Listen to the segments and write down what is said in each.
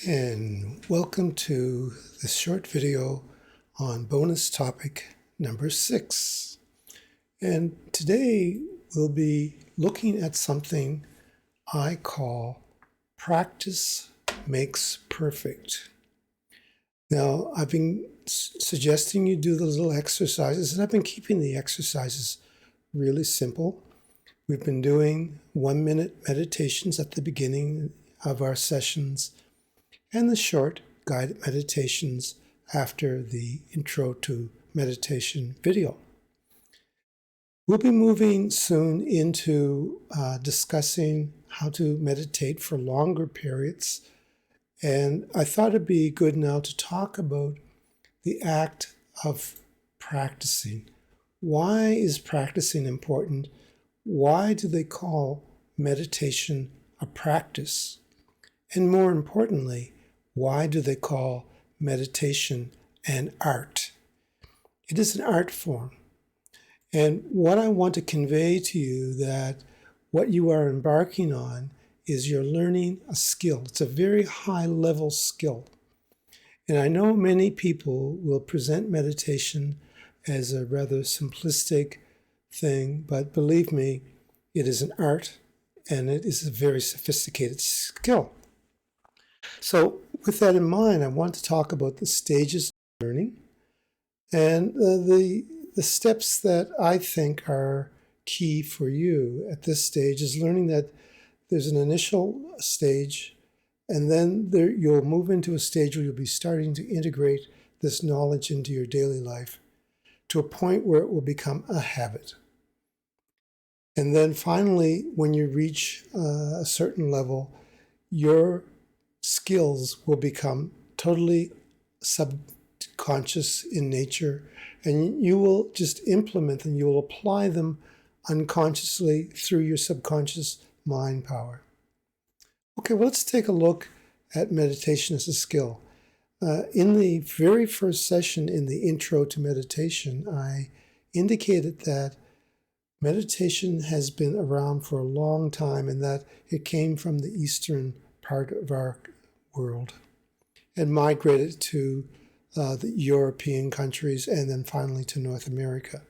And welcome to this short video on bonus topic number 6. And today we'll be looking at something I call practice makes perfect. Now, I've been suggesting you do the little exercises, and I've been keeping the exercises really simple. We've been doing 1-minute meditations at the beginning of our sessions and the short guided meditations after the intro to meditation video. We'll be moving soon into discussing how to meditate for longer periods, and I thought it'd be good now to talk about the act of practicing. Why is practicing important? Why do they call meditation a practice? And more importantly, why do they call meditation an art? It is an art form. And what I want to convey to you that what you are embarking on is you're learning a skill. It's a very high level skill. And I know many people will present meditation as a rather simplistic thing, but believe me, it is an art and it is a very sophisticated skill. So with that in mind, I want to talk about the stages of learning and the steps that I think are key for you at this stage is learning that there's an initial stage, and then you'll move into a stage where you'll be starting to integrate this knowledge into your daily life to a point where it will become a habit. And then finally, when you reach a certain level, your skills will become totally subconscious in nature, and you will just implement them. You will apply them unconsciously through your subconscious mind power. Okay, well, let's take a look at meditation as a skill. In the very first session in the intro to meditation, I indicated that meditation has been around for a long time and that it came from the eastern part of our world and migrated to the European countries and then finally to North America.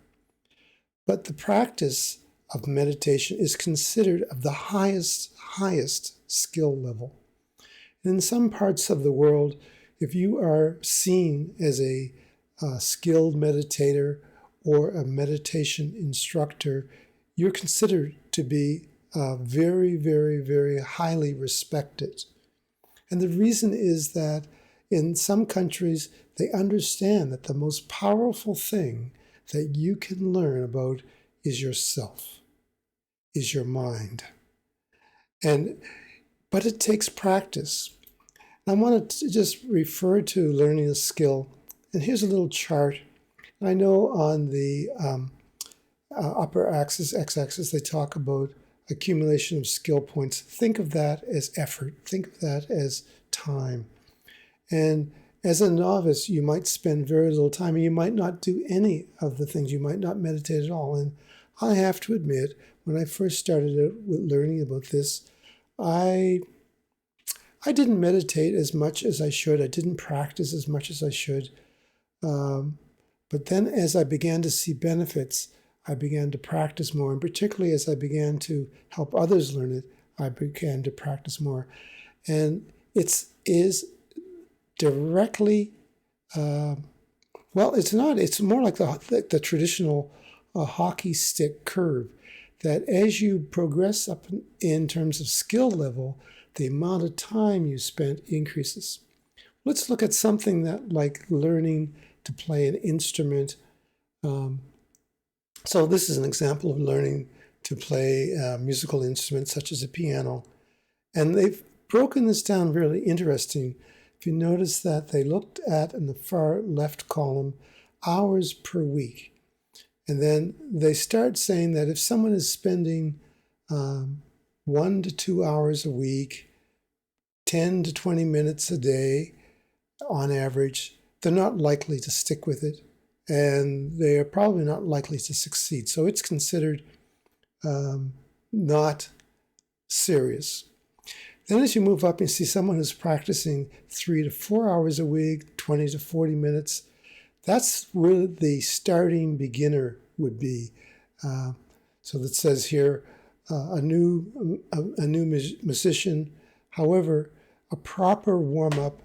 But the practice of meditation is considered of the highest skill level. And in some parts of the world, if you are seen as a skilled meditator or a meditation instructor, you're considered to be very, very, very highly respected. And the reason is that in some countries, they understand that the most powerful thing that you can learn about is yourself, is your mind. But it takes practice. I want to just refer to learning a skill. And here's a little chart. I know on the upper axis, x-axis, they talk about accumulation of skill points. Think of that as effort. Think of that as time. And as a novice, you might spend very little time, and you might not do any of the things. You might not meditate at all. And I have to admit, when I first started out with learning about this, I didn't meditate as much as I should. I didn't practice as much as I should. But then as I began to see benefits, I began to practice more. And particularly as I began to help others learn it, I began to practice more. And it is directly, it's not. It's more like the traditional hockey stick curve, that as you progress up in terms of skill level, the amount of time you spent increases. Let's look at something that like learning to play an instrument. So this is an example of learning to play a musical instrument such as a piano. And they've broken this down really interesting. If you notice that they looked at in the far left column hours per week. And then they start saying that if someone is spending 1 to 2 hours a week, 10 to 20 minutes a day on average, they're not likely to stick with it, and they are probably not likely to succeed. So it's considered not serious. Then as you move up, you see someone who's practicing 3 to 4 hours a week, 20 to 40 minutes. That's where the starting beginner would be. So that says here, a new musician. However, a proper warm-up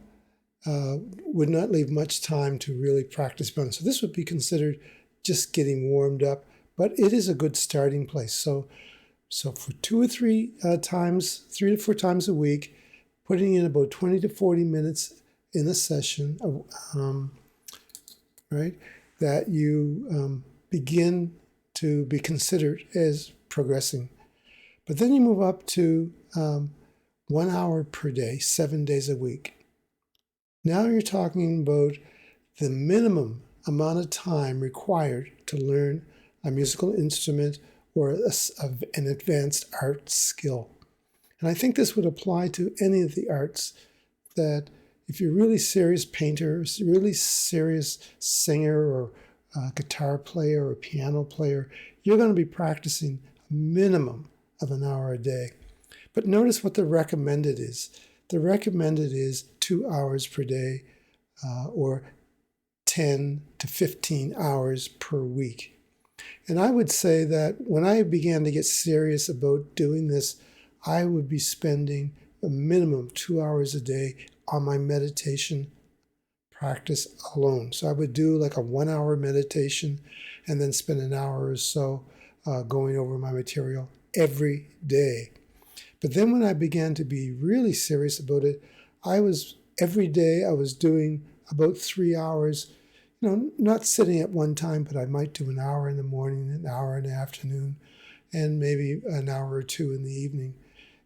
would not leave much time to really practice beyond. So this would be considered just getting warmed up, but it is a good starting place. So for 2 or 3 times, 3 to 4 times a week, putting in about 20 to 40 minutes in a session, right, that you begin to be considered as progressing. But then you move up to 1 hour per day, 7 days a week. Now you're talking about the minimum amount of time required to learn a musical instrument or an advanced art skill. And I think this would apply to any of the arts, that if you're a really serious painter, really serious singer or guitar player or piano player, you're going to be practicing a minimum of an hour a day. But notice what the recommended is. The recommended is 2 hours per day or 10 to 15 hours per week. And I would say that when I began to get serious about doing this, I would be spending a minimum of 2 hours a day on my meditation practice alone. So I would do like a 1 hour meditation and then spend an hour or so going over my material every day. But then when I began to be really serious about it, every day I was doing about 3 hours, not sitting at one time, but I might do an hour in the morning, an hour in the afternoon, and maybe an hour or two in the evening.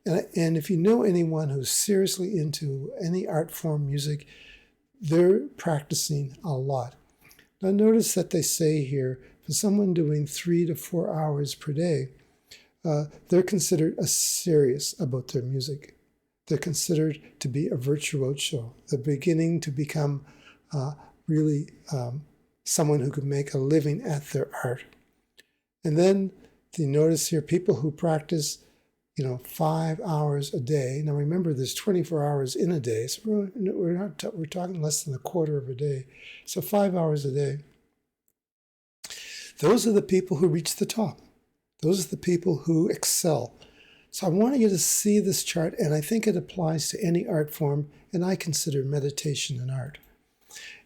And if you know anyone who's seriously into any art form, music, they're practicing a lot. Now notice that they say here, for someone doing 3 to 4 hours per day, they're considered serious about their music. They're considered to be a virtuoso. They're beginning to become really someone who could make a living at their art. And then you notice here people who practice 5 hours a day. Now remember, there's 24 hours in a day, so we're talking less than a quarter of a day. So 5 hours a day. Those are the people who reach the top. Those are the people who excel. So I want you to see this chart, and I think it applies to any art form, and I consider meditation an art.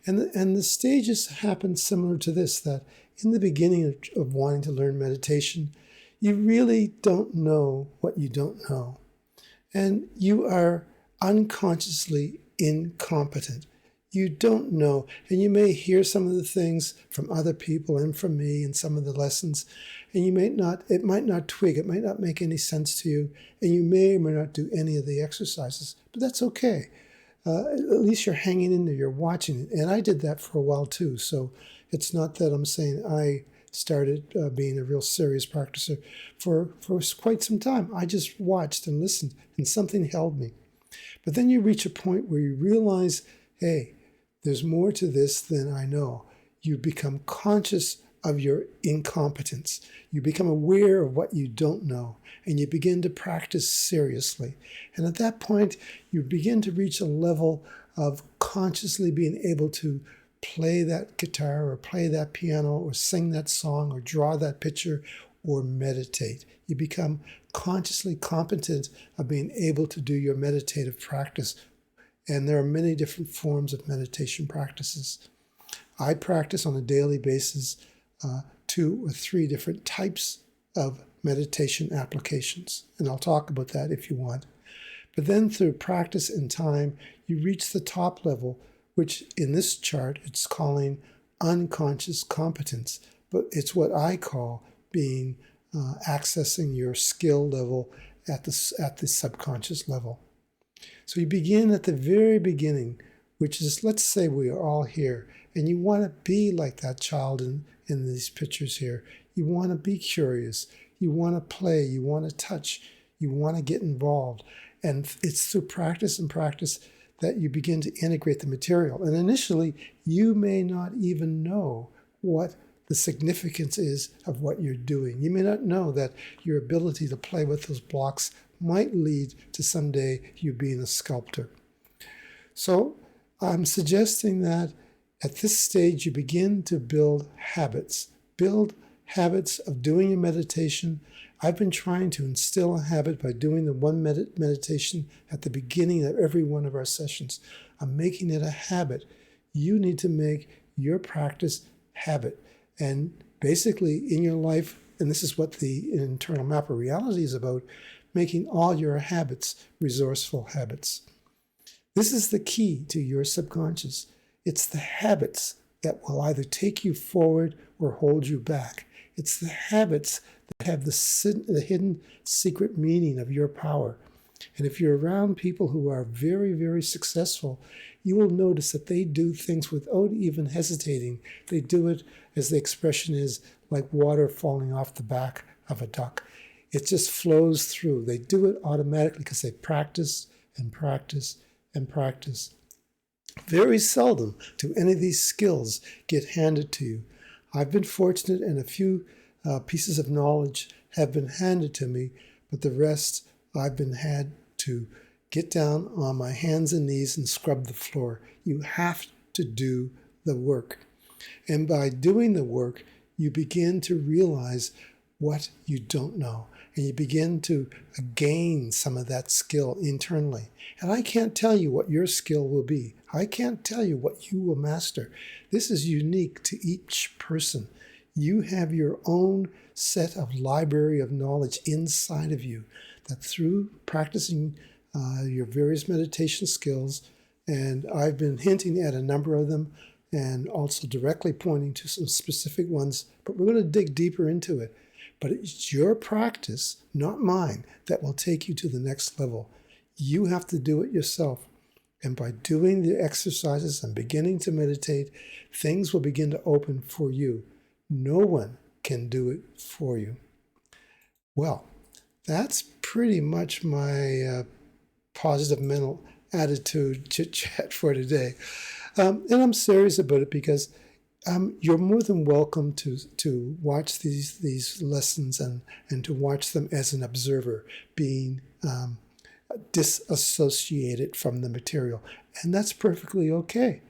And the stages happen similar to this, that in the beginning of wanting to learn meditation, you really don't know what you don't know. And you are unconsciously incompetent. You don't know. And you may hear some of the things from other people and from me in some of the lessons, and it might not twig, it might not make any sense to you, and you may or may not do any of the exercises. But that's okay. At least you're hanging in there, you're watching it. And I did that for a while too. So it's not that I'm saying I started being a real serious practicer for quite some time. I just watched and listened, and something held me. But then you reach a point where you realize, hey, there's more to this than I know. You become conscious of your incompetence. You become aware of what you don't know, and you begin to practice seriously. And at that point, you begin to reach a level of consciously being able to play that guitar or play that piano or sing that song or draw that picture or meditate. You become consciously competent of being able to do your meditative practice. And there are many different forms of meditation practices. I practice on a daily basis 2 or 3 different types of meditation applications. And I'll talk about that if you want. But then through practice and time, you reach the top level, which in this chart, it's calling unconscious competence. But it's what I call being accessing your skill level at the subconscious level. So you begin at the very beginning, which is, let's say we are all here, and you want to be like that child in these pictures here. You want to be curious. You want to play. You want to touch. You want to get involved. And it's through practice and practice that you begin to integrate the material. And initially, you may not even know what the significance is of what you're doing. You may not know that your ability to play with those blocks might lead to someday you being a sculptor. So I'm suggesting that at this stage you begin to build habits. Build habits of doing your meditation. I've been trying to instill a habit by doing the one meditation at the beginning of every one of our sessions. I'm making it a habit. You need to make your practice habit. And basically in your life, and this is what the internal map of reality is about, making all your habits resourceful habits. This is the key to your subconscious. It's the habits that will either take you forward or hold you back. It's the habits that have the hidden secret meaning of your power. And if you're around people who are very, very successful, you will notice that they do things without even hesitating. They do it, as the expression is, like water falling off the back of a duck. It just flows through. They do it automatically because they practice and practice and practice. Very seldom do any of these skills get handed to you. I've been fortunate and a few pieces of knowledge have been handed to me, but the rest I've been had to get down on my hands and knees and scrub the floor. You have to do the work. And by doing the work, you begin to realize what you don't know. And you begin to gain some of that skill internally. And I can't tell you what your skill will be. I can't tell you what you will master. This is unique to each person. You have your own set of library of knowledge inside of you that through practicing your various meditation skills, and I've been hinting at a number of them and also directly pointing to some specific ones, but we're going to dig deeper into it. But it's your practice, not mine, that will take you to the next level. You have to do it yourself. And by doing the exercises and beginning to meditate, things will begin to open for you. No one can do it for you. Well, that's pretty much my positive mental attitude chit-chat for today. And I'm serious about it because you're more than welcome to watch these lessons and to watch them as an observer, being disassociated from the material. And that's perfectly okay.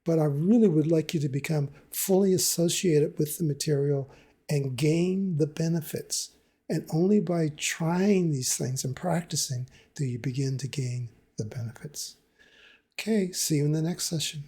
But I really would like you to become fully associated with the material and gain the benefits. And only by trying these things and practicing do you begin to gain the benefits. Okay, see you in the next session.